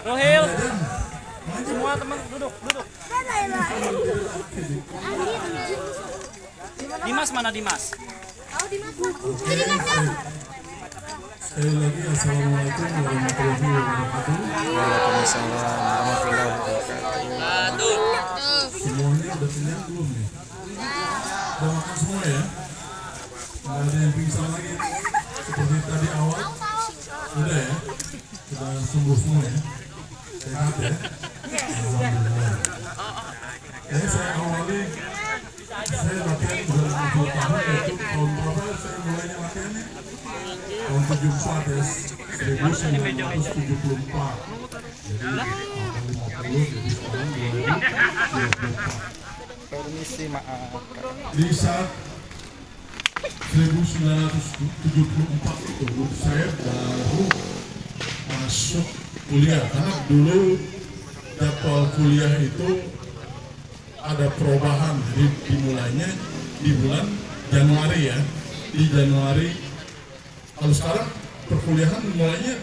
Rohil, semua teman duduk. Dimas mana Dimas? Sekali lagi assalamualaikum warahmatullahi wabarakatuh. Waalaikumsalam warahmatullahi wabarakatuh. Semuanya udah kenyang belum nih? Udah makan semua ya? Nggak ada yang pingsan lagi seperti tadi awal? Udah ya? Sudah sembuh semua ya? Sehat ya? Alhamdulillah. Saya awali, saya latihan udah 50 tahun, yaitu tahun berapa saya mulainya latihannya? Tahun 74 ya, 1974. Jadi 50, jadi sekarang 2024. Permisi, maaf. Di saat 1974 itu saya baru masuk kuliah, karena dulu jadwal kuliah itu ada perubahan, jadi dimulainya di bulan Januari ya, di Januari. Kalau sekarang perkuliahan mulainya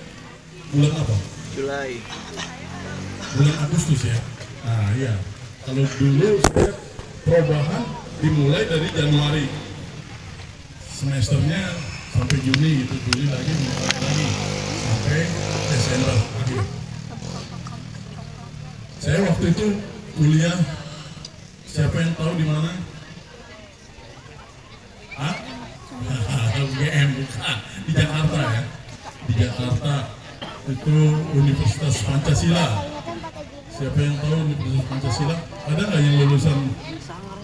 bulan apa? Julai. Bulan Agustus ya. Nah iya, kalau dulu saya perubahan dimulai dari Januari, semesternya sampai Juni gitu, Juni lagi sampai Desember akhir. Saya waktu itu kuliah, siapa yang tahu di mana? Hah? UGM bukan, di Jakarta ya. Di Jakarta itu Universitas Pancasila. Siapa yang tahu Universitas Pancasila? Ada nggak yang lulusan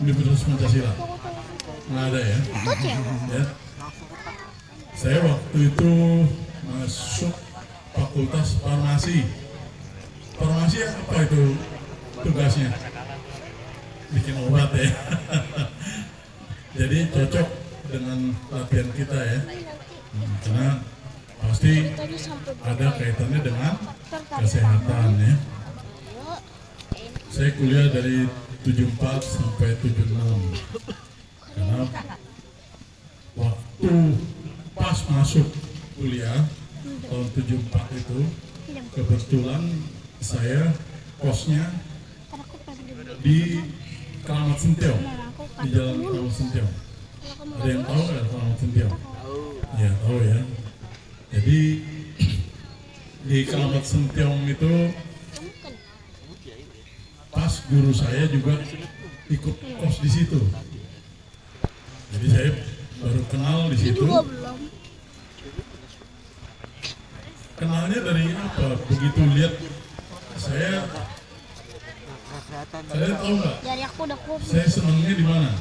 Universitas Pancasila? Nggak ada ya? Ya. Saya waktu itu masuk Fakultas Farmasi. Farmasi apa itu tugasnya? Bikin obat ya. Jadi cocok dengan latihan kita ya. Karena pasti ada kaitannya dengan kesehatan ya. Saya kuliah dari 74 sampai 76. Karena waktu pas masuk kuliah tahun 74 itu kebetulan saya kosnya di Keramat Sentiong, di Jalan Keramat Sentiong. Ada yang tahu nggak Keramat Sentiong? Ya tahu ya. Jadi di Keramat Sentiong itu pas guru saya juga ikut kos di situ. Jadi saya baru kenal di situ. Kenalnya dari apa? Begitu lihat saya tahu nggak? Saya senangnya di mana?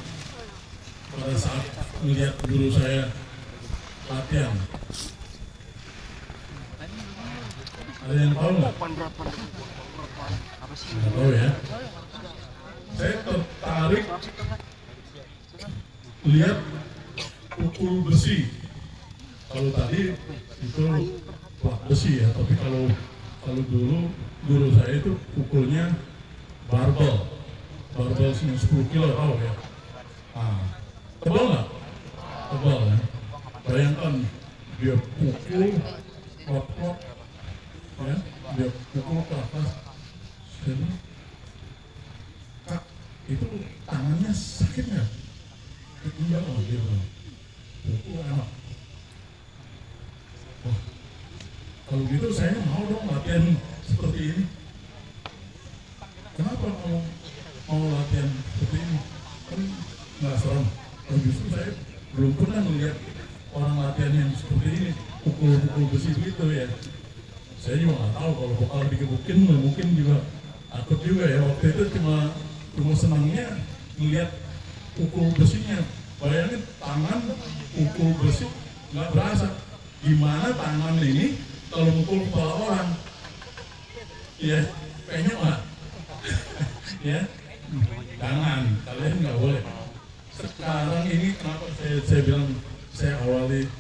Pada saat melihat guru saya latihan. Ada yang tahu nggak? Nggak tahu ya. Saya tertarik lihat pukul besi. Kalau tadi itu plat besi ya, tapi kalau dulu guru saya itu pukulnya barbel yang 10 kilo, tahu ya? Nah, tebal nggak? Tebal ya. Bayangkan dia pukul klop ya, dia pukul ke atas. Jadi, Kak, itu tangannya sakit nggak? Iya, dia bilang. Pukul enak. Wah, kalau gitu saya mau dong latihan seperti ini. Kenapa mau latihan seperti ini? Kan nggak serem. Dan justru saya belum pernah melihat orang latihan yang seperti ini, pukul besi begitu ya. Saya juga nggak tahu kalau bakal dikebukin, mungkin juga takut juga ya. Waktu itu cuma senangnya melihat pukul besinya. Bayangin tangan pukul besi nggak berasa. Gimana tangan ini kalau mukul kepala orang? Ya, kayaknya nggak. Ya, tangan kalian nggak boleh. Sekarang ini kenapa saya bilang saya awali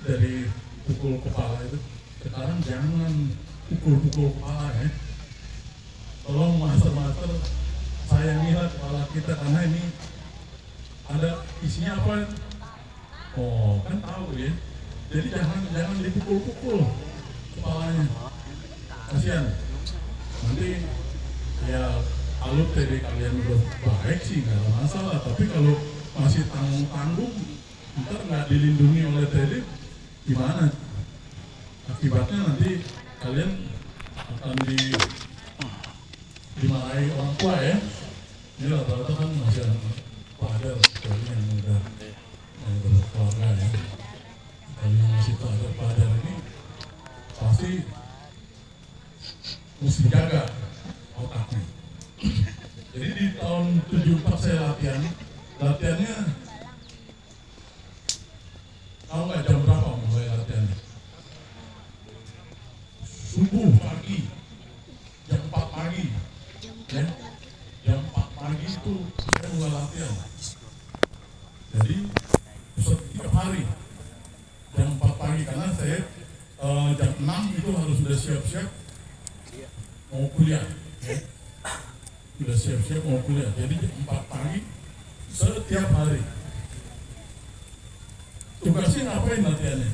dari pukul kepala itu. Sekarang jangan pukul kepala ya. Tolong master sayangilah kepala kita, karena ini ada isinya apa? Oh kan tahu ya. Jadi jangan dipukul-pukul kepalanya. Kasihan. Nanti ya kalau TD kalian udah baik sih nggak ada masalah. Tapi kalau masih tanggung-tanggung, ntar nggak dilindungi oleh TD, gimana? Akibatnya nanti kalian akan dimarahi orang tua ya. Ini rata-rata kan masih anak pelajar, kecuali yang udah yang berkeluarga ya. Kalau yang masih pelajar ini pasti mesti jaga otaknya. Jadi di tahun 74 saya latihannya tahu nggak jam berapa mulai latihannya? Subuh pagi, jam 4 pagi, ya. Jam 4 pagi itu saya mulai latihan. Jadi setiap hari jam 4 pagi karena saya jam 6 itu harus sudah siap-siap mau kuliah. Ya. Sudah siap-siap mau kuliah. Jadi jam 4 pagi setiap hari. Tugasnya ngapain latihannya?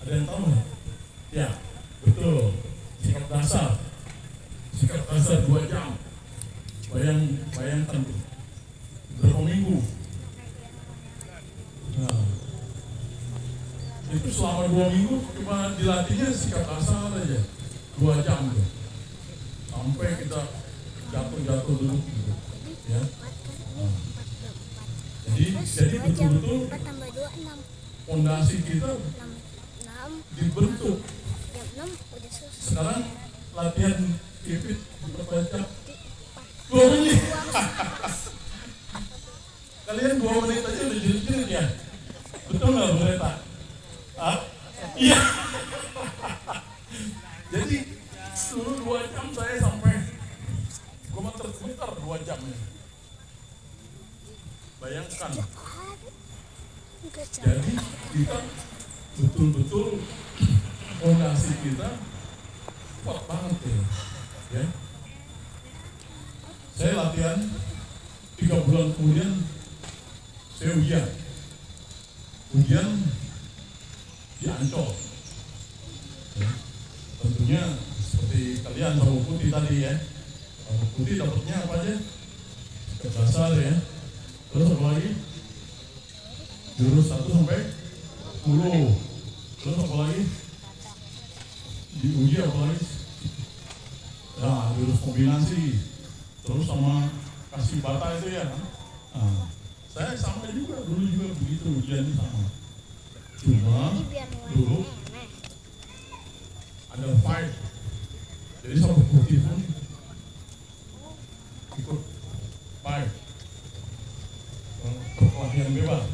Ada yang tahu nggak? Ya, betul. Sikap dasar. Sikap dasar 2 jam. Bayangkan tuh. Berapa minggu? Nah, itu selama 2 minggu cuma dilatihnya sikap dasar aja 2 jam tuh. Sampai kita jatuh dulu gitu. Ya. Nah. Jadi betul-betul fondasi kita dibentuk. Sekarang latihan kipit berapa jam? 2 menit. Kalian 2 menit aja udah jerit-jerit ya? Betul nggak Bu Reta? Iya. Jadi dulu 2 jam saya sampai gemeter 2 jam. Bayangkan. Jadi kita betul-betul fondasi kita kuat banget ya. Saya latihan 3 bulan kemudian saya ujian di Ancol. Ya. Tentunya seperti kalian tahu putih tadi ya. Tahu putih dapatnya apa aja? Dasar ya. Terus apa lagi? Jurus 1 sampai 10. Terus apa lagi? Diuji apa lagi? Nah, jurus kombinasi. Terus sama kasih bata itu ya. Nah, saya sama juga, dulu juga begitu ujiannya sama. Cuma dulu ada fight. Jadi sama putih pun ikut fight. Perkelahian bebas.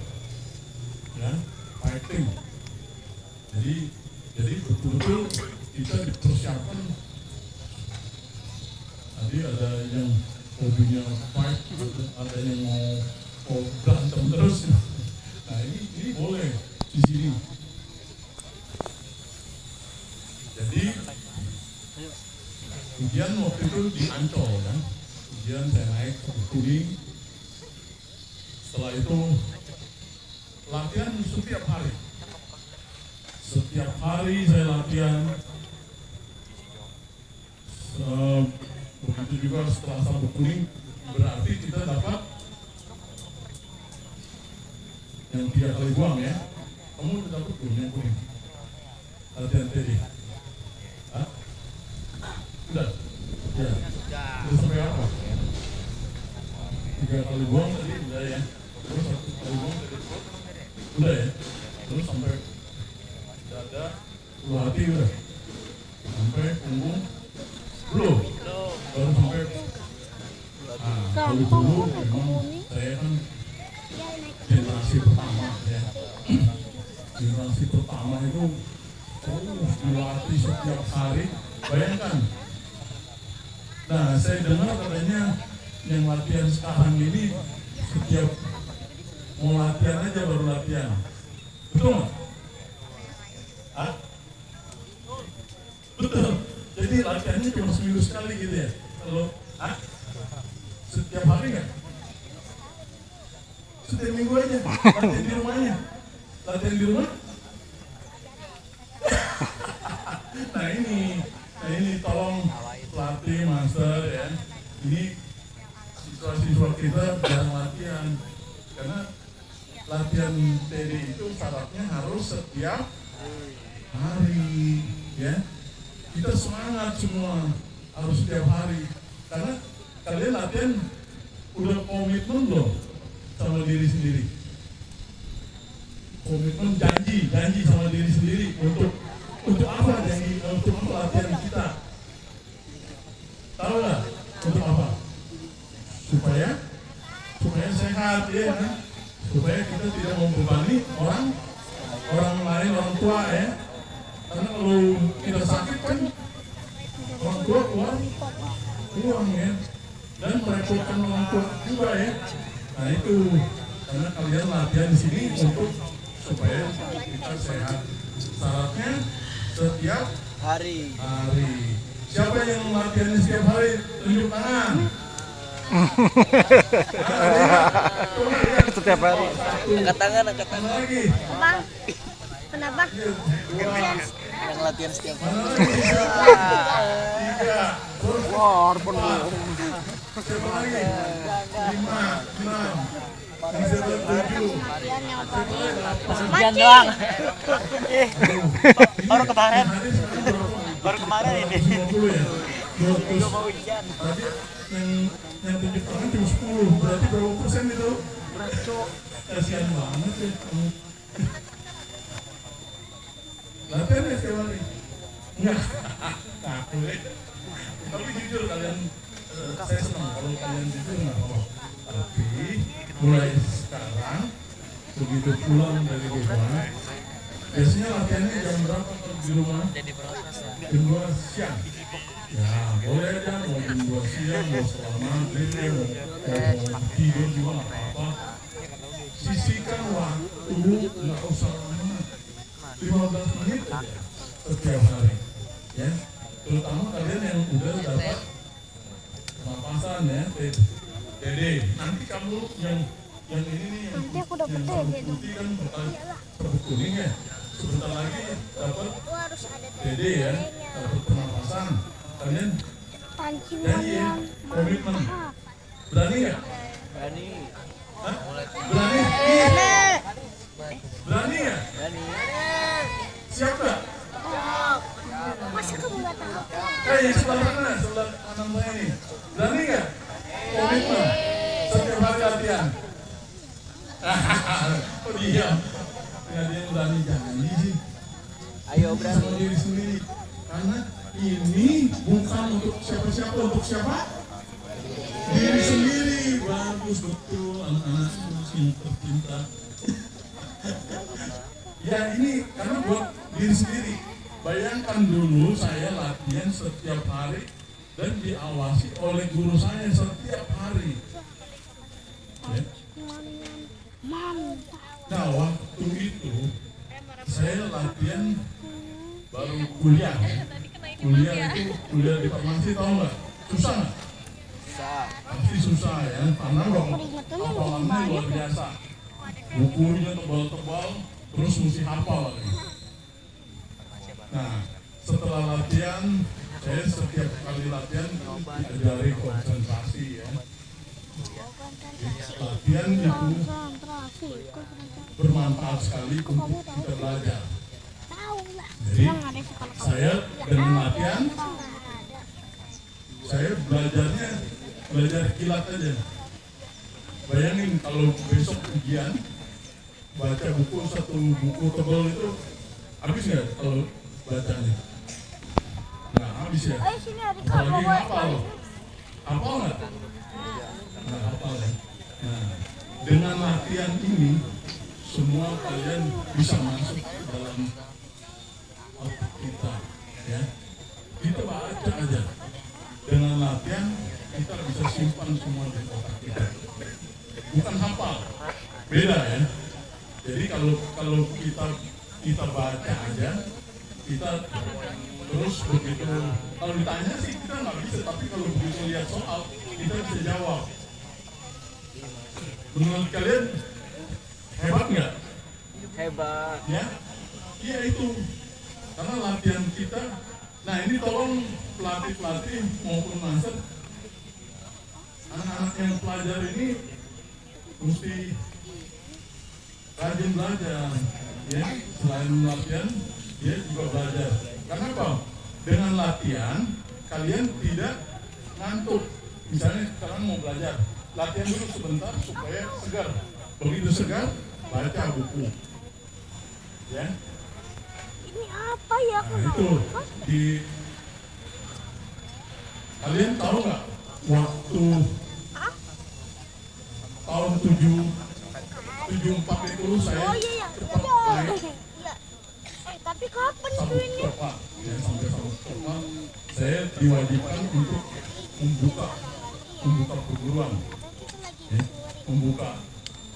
Ya, fighting. Jadi betul-betul kita dipersiapkan. Tadi ada yang hobinya fight, ada yang mau berantem terus. Nah ini boleh di sini. Jadi ujian waktu itu di Ancol kan. Ujian saya naik ke Kuning. Setelah itu latihan setiap hari. Setiap hari saya latihan. Begitu juga setelah Sabuk Kuning, berarti kita dapat yang 3 kali buang ya. Kamu udah dapat belum yang kuning? Latihan tadi. Hah? Udah? Ya. Terus sampai apa? 3 kali buang tadi udah ya. Terus 1 kali buang tadi udah ya. Terus sampai dada, ulu hati udah. Sampai punggung belum. Baru sampai dulu memang saya kan generasi pertama ya. Generasi pertama itu terus dilatih setiap hari. Bayangkan. Nah, saya dengar katanya yang latihan sekarang ini setiap mau latihan aja baru latihan. Betul nggak? Hah? Betul. Jadi latihannya cuma seminggu sekali gitu ya. Kalau setiap hari nggak? Setiap minggu aja. Latihan di rumahnya. Latihan di rumah latihan TD itu syaratnya harus setiap hari, ya. Kita semangat semua harus setiap hari, karena kalian latihan udah komitmen loh sama diri sendiri. Komitmen janji sama diri sendiri untuk apa janji, untuk apa latihan kita? Tahu nggak untuk apa? Supaya sehat, ya kan? Supaya kita tidak membebani orang lain, orang tua, ya. Karena kalau kita sakit kan orang tua keluar uang, ya, dan merepotkan orang tua juga, ya. Nah itu karena kalian latihan di sini untuk supaya kita sehat. Syaratnya setiap Hari. Siapa yang latihan setiap hari? Tunjuk tangan. Setiap hari. Angkat tangan Lagi. Bang, kenapa? Yang latihan setiap hari. Tiga. Wah, pun Siapa lagi? 5, 6. Siapa 7? Sekian doang. Baru kemarin. Baru kemarin ini. 50 ya? 200. Tadi yang tunjuk tangan cuma 10. Berarti berapa persen itu? Kasihan banget ya. Latihan ya setiap hari? Enggak. Ngaku ya. Tapi jujur kalian, saya senang kalau kalian jujur nggak apa-apa. Tapi mulai sekarang, begitu pulang dari rumah, biasanya latihannya jam berapa kalau di rumah? Jam 2 siang. Ya boleh aja, mau jam 2 siang, mau setelah maghrib, mau tidur juga nggak apa-apa. Sisihkan waktu, nggak usah lama, 15 menit aja setiap hari, ya. Terutama kalian yang udah dapat papasan, ya, TD. Nanti kamu yang ini nih, Nanti aku dapat yang TD sabuk putih kan bakal sabuk kuning, ya. Sebentar lagi dapat harus ada TD, ya, dapat pernapasan. Kalian pancing janji, ya, yang komitmen. Berani nggak? Berani. Hah? Berani? Berani ya? Siap nggak? Masa kamu nggak tahu? Sebelah sana, sebelah kanan saya nih. Berani nggak? Komitmen. Setiap hari latihan. Oh diam. Ya dia berani, janji sih. Ayo Sama berani. diri sendiri. Karena ini bukan untuk siapa-siapa, untuk siapa? Diri sendiri. Bagus betul, anak-anakku yang tercinta. Ya ini karena buat diri sendiri. Bayangkan dulu saya latihan setiap hari dan diawasi oleh guru saya setiap hari. Ya. Nah waktu itu saya latihan baru kuliah. Kuliah itu kuliah di farmasi, tahu nggak? Susah nggak? Pasti susah ya, karena hafalannya luar biasa. Bukunya tebal-tebal, terus mesti hafal lagi. Nah, setelah latihan, saya setiap kali latihan diajari konsentrasi, ya. Latihan itu bermanfaat sekali untuk kita belajar. Jadi, saya dengan latihan, saya belajar kilat aja. Bayangin kalau besok ujian, baca buku satu buku tebal itu habis nggak kalau bacanya? Nggak habis ya. Apalagi hafal. Hafal nggak? Nggak hafal ya. Nah, dengan latihan ini semua kalian bisa masuk ke dalam otak kita, ya. Kita baca aja. Dengan latihan kita bisa simpan semua di otak kita. Bukan hafal, beda ya. Jadi kalau kita baca aja, kita terus begitu kalau ditanya sih kita nggak bisa, tapi kalau begitu lihat soal kita bisa jawab. Menurut kalian hebat nggak? Hebat. Ya, iya itu karena latihan kita. Nah ini tolong pelatih maupun master, anak-anak yang pelajar ini mesti rajin belajar, ya. Selain latihan, dia juga belajar. Karena apa? Dengan latihan, kalian tidak ngantuk. Misalnya sekarang mau belajar, latihan dulu sebentar supaya segar. Begitu segar, baca buku. Ya. Ini apa ya? Aku Nah, nggak itu apa. di kalian tahu nggak waktu tahun 74 itu saya Oh iya ya. cepat naik Iya. Tapi kapan itu sabuk ini? coklat, ya, sampai sabuk coklat saya diwajibkan untuk membuka perguruan, ya, membuka.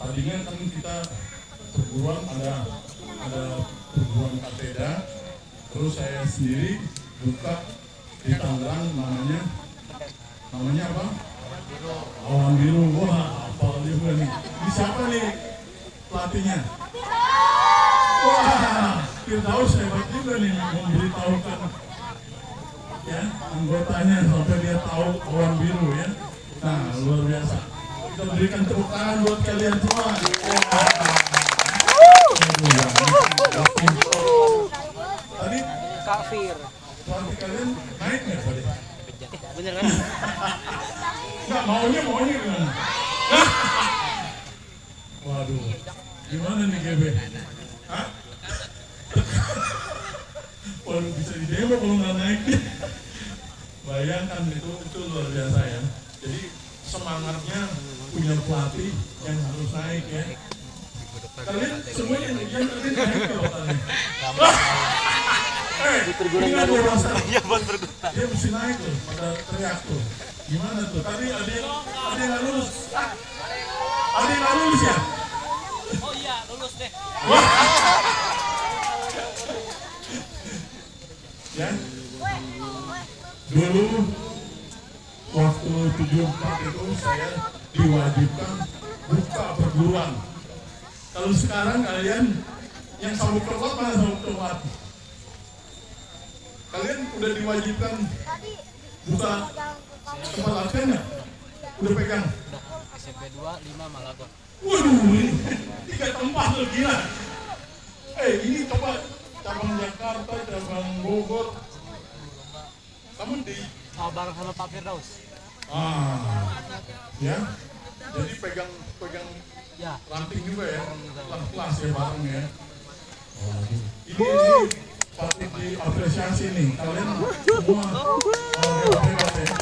Tadinya kan kita perguruan ada perguruan kateda, terus saya sendiri buka di Tangerang namanya apa? Awan Biru. Wah, apal juga nih. Ini siapa nih pelatihnya? Wah, Firdaus hebat juga nih memberitahukan ya anggotanya sampai dia tahu Awan Biru ya. Nah, luar biasa. Kita berikan tepuk tangan buat kalian semua. Tadi Kak Fir. pelatih kalian naik nggak tadi? Bener kan? Nggak, maunya gimana? Waduh, gimana nih GB? Hah? Waduh, bisa didemo kalau nggak naik. Bayangkan itu luar biasa ya. Jadi semangatnya punya pelatih yang harus naik ya. Kalian semuanya ujian kalian naik loh kalian. Ingat loh Mas. Iya buat berguna. Dia mesti naik loh, pada teriak tuh. Gimana tuh? Tadi ada yang nggak lulus. Ada yang nggak lulus ya? Oh iya, lulus deh. Wah. Ya. Dulu waktu 74 itu saya diwajibkan buka perguruan. Kalau sekarang kalian yang sabuk coklat mana sabuk coklat? Kalian udah diwajibkan buka tempat latihan nggak? Udah pegang? SMP 2, 5 malah gua. Waduh, ini 3 tempat loh, gila. Ini coba cabang Jakarta, cabang Bogor. Kamu di Bareng sama Pak Firdaus. ya. Jadi pegang Ya. ranting juga ya, kelas ya bareng ya. Ini patut diapresiasi nih, kalian semua hebat ya.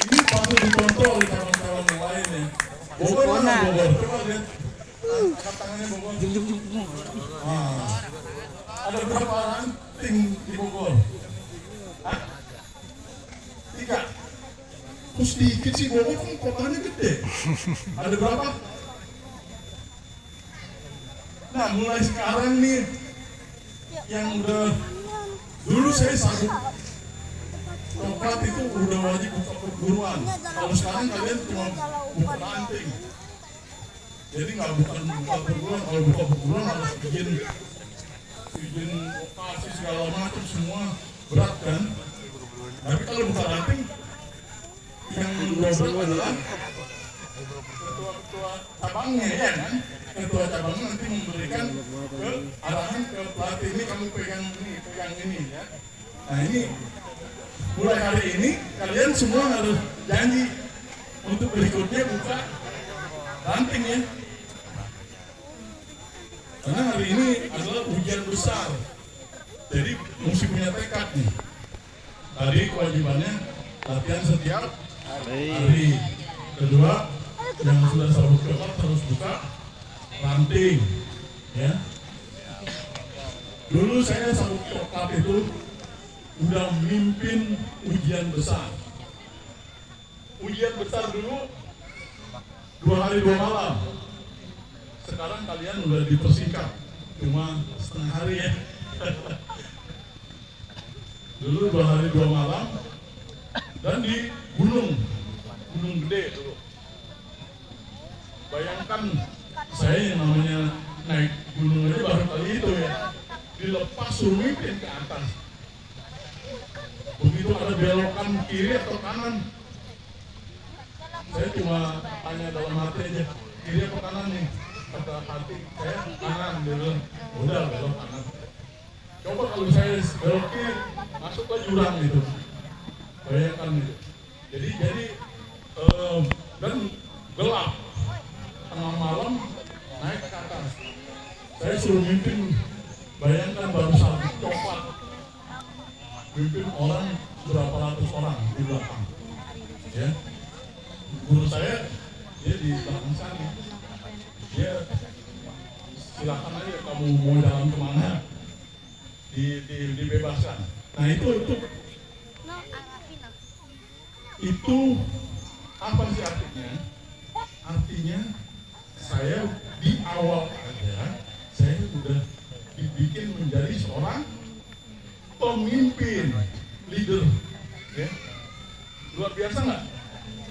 Ini patut dikontrol di kawan-kawan yang lain ya. Bogor mana Bogor? Coba lihat, angkat tangannya Bogor. Ada berapa ranting di Bogor? Hah? 3. Terus dikit sih Bogor kan kotanya gede. Ada berapa? Nah mulai sekarang nih yang udah dulu saya sabuk coklat itu udah wajib buka perguruan. Kalau sekarang kalian cuma buka ranting. Jadi nggak bukan buka perguruan. Kalau buka perguruan harus izin lokasi segala macam semua berat kan. Tapi kalau buka ranting yang berat adalah ketua cabangnya ya kan. Ketua cabangnya nanti memberikan arahan ke pelatih, ini kamu pegang ini ya. Nah ini mulai hari ini kalian semua harus janji untuk berikutnya buka ranting ya. Karena hari ini adalah ujian besar. Jadi mesti punya tekad nih. Tadi kewajibannya latihan setiap hari. Kedua, yang sudah sabuk coklat harus buka ranting ya. Dulu saya sabuk coklat itu udah mimpin ujian besar. Ujian besar dulu 2 hari 2 malam. Sekarang kalian udah dipersingkat cuma setengah hari ya. Dulu 2 hari 2 malam dan di gunung gede dulu. Bayangkan saya yang namanya naik gunung aja baru kali itu ya, dilepas suruh mimpin ke atas. Begitu ada belokan kiri atau kanan, saya cuma tanya dalam hati aja, kiri apa kanan nih? Kata hati saya kanan, dia bilang udah belok kanan. Coba kalau saya belok kiri masuk ke jurang gitu, bayangkan gitu. Jadi dan gelap, tengah malam naik ke atas. Saya suruh mimpin, bayangkan baru satu copot, mimpin orang berapa ratus orang di belakang. Ya, guru saya dia di belakang sana. Dia silakan aja kamu mau jalan kemana, dibebaskan. Nah itu apa sih artinya? Artinya saya di awal aja saya sudah dibikin menjadi seorang pemimpin, leader, ya. Luar biasa nggak?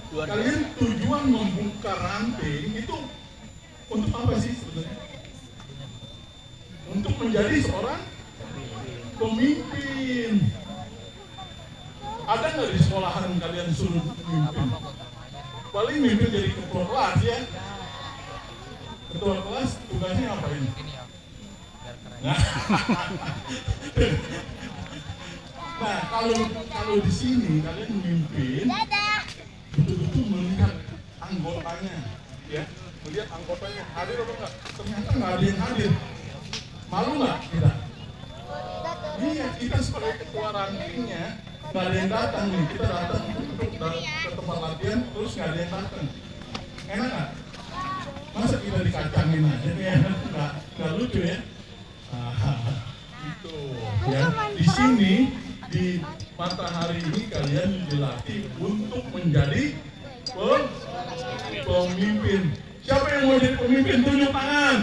Kalian tujuan membuka ranting itu untuk apa sih sebenarnya? Untuk menjadi seorang pemimpin. Ada nggak di sekolahan kalian suruh mimpin? Paling mimpin jadi ketua kelas ya. Ketua kelas tugasnya apa ini? Nah, kalau di sini kalian memimpin, betul-betul melihat anggotanya, ya, melihat anggotanya hadir atau enggak? Ternyata nggak ada yang hadir. Malu nggak kita? Iya, kita sebagai ketua rantingnya nggak ada yang datang nih. Kita datang ke tempat latihan, terus nggak ada yang datang. Enak nggak? Masa kita dikacangin aja ya? Nggak lucu ya? Itu ya. Di sini di matahari ini kalian dilatih untuk menjadi pemimpin. Siapa yang mau jadi pemimpin? Tunjuk tangan.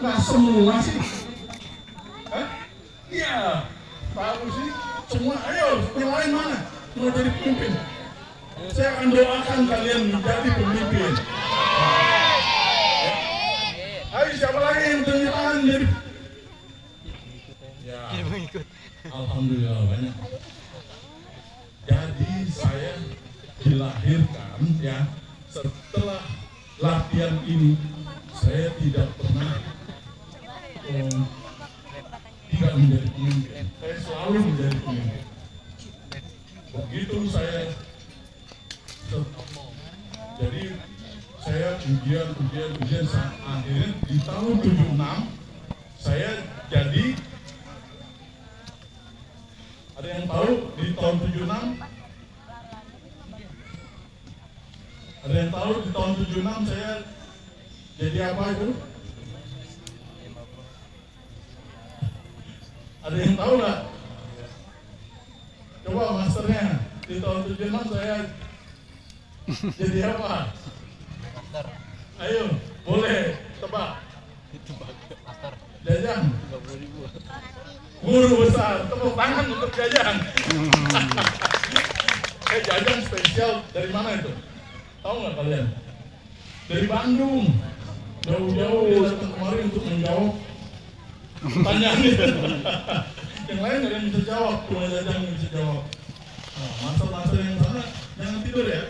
Nah semua sih. Iya. Tahu sih. Semua. Ayo, yang lain mana? Mau jadi pemimpin? Saya akan doakan kalian menjadi pemimpin. Ayo siapa lagi yang tunjuk tangan jadi? Ya, alhamdulillah banyak. Jadi saya dilahirkan ya setelah latihan ini saya tidak pernah tidak menjadi pemimpin. Saya selalu menjadi pemimpin. Begitu saya jadi saya ujian akhirnya di tahun 76 saya jadi. Ada yang tahu di tahun 76? Ada yang tahu di tahun 76 saya jadi apa itu? Ada yang tahu nggak? Coba masternya di tahun 76 saya jadi apa? Master. Ayo, boleh tebak. Master. Jajang. 30.000. Guru besar, tepuk tangan untuk Jajang. Jajang spesial dari mana itu? Tahu nggak kalian? Dari Bandung. Jauh-jauh dia datang kemari untuk menjawab pertanyaan itu. Yang lain nggak ada yang bisa jawab, cuma Jajang yang bisa jawab. Nah, master-master yang sana jangan tidur ya.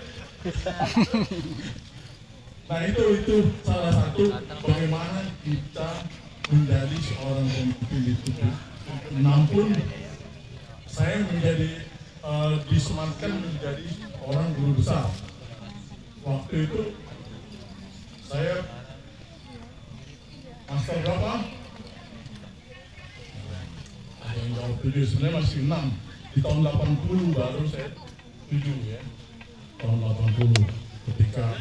Nah itu salah satu bagaimana kita menjadi seorang pemimpin itu. Namun saya menjadi disematkan menjadi orang guru besar. Waktu itu saya master berapa? Ada yang jawab 7, sebenarnya masih 6. Di tahun 80 baru saya 7 ya. Tahun 80 ketika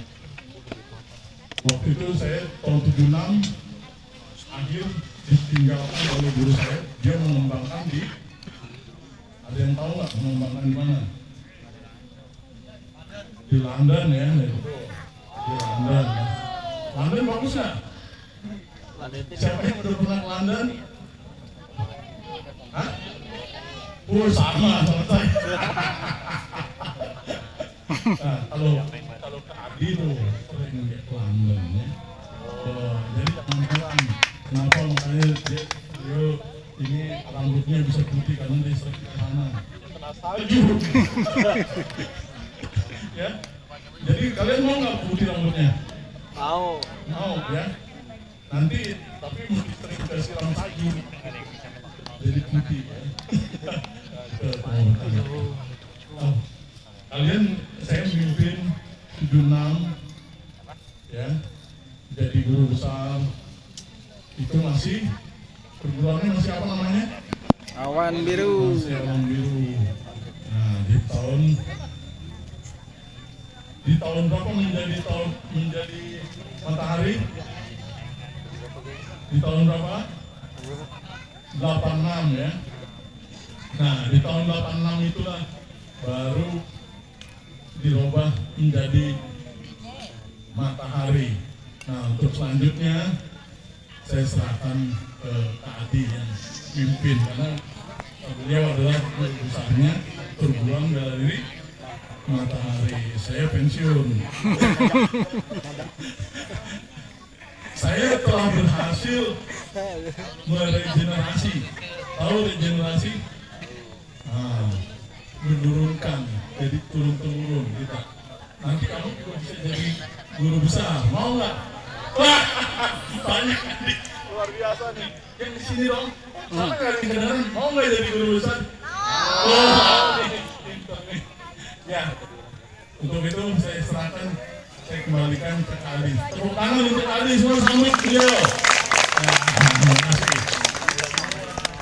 waktu itu saya tahun 76 akhir ditinggalkan oleh guru saya. Dia mengembangkan di, ada yang tahu nggak mengembangkan di mana? Di London ya, di London. Ya. London bagus nggak? Siapa yang udah pernah ke London? Hah? Sama saya. Nah, kalau ke Adi tuh sering ke London ya. Jadi jangan heran kenapa makanya dia ini rambutnya bisa putih karena dia sering ke sana. Kena salju. Ya. Jadi kalian mau nggak putih rambutnya? Mau. Mau ya. Nanti tapi mau diterima siram lagi. Jadi putih ya. Oh, kalian saya memimpin 76 ya, jadi guru besar itu masih perguruannya masih apa namanya? Awan biru. Masih awan biru. Nah di tahun berapa menjadi matahari? Di tahun berapa? 86 ya. Nah di tahun 86 itulah baru dirubah menjadi matahari. Nah untuk selanjutnya saya serahkan ke Kak Adi yang mimpin karena beliau adalah guru besarnya perguruan bela diri matahari. Saya pensiun. Saya telah berhasil meregenerasi. Tahu regenerasi? Nah, menurunkan, jadi turun-temurun kita. Nanti kamu juga bisa jadi guru besar, mau nggak? Wah, banyak nih, luar biasa nih. Yang di sini dong, sama nggak ada yang kedengeran? Mau nggak jadi guru besar? Mau nih, pintar nih. Ya, untuk itu saya serahkan, saya kembalikan ke Ali. Tepuk tangan untuk Ali semua, sambut beliau. Terima kasih.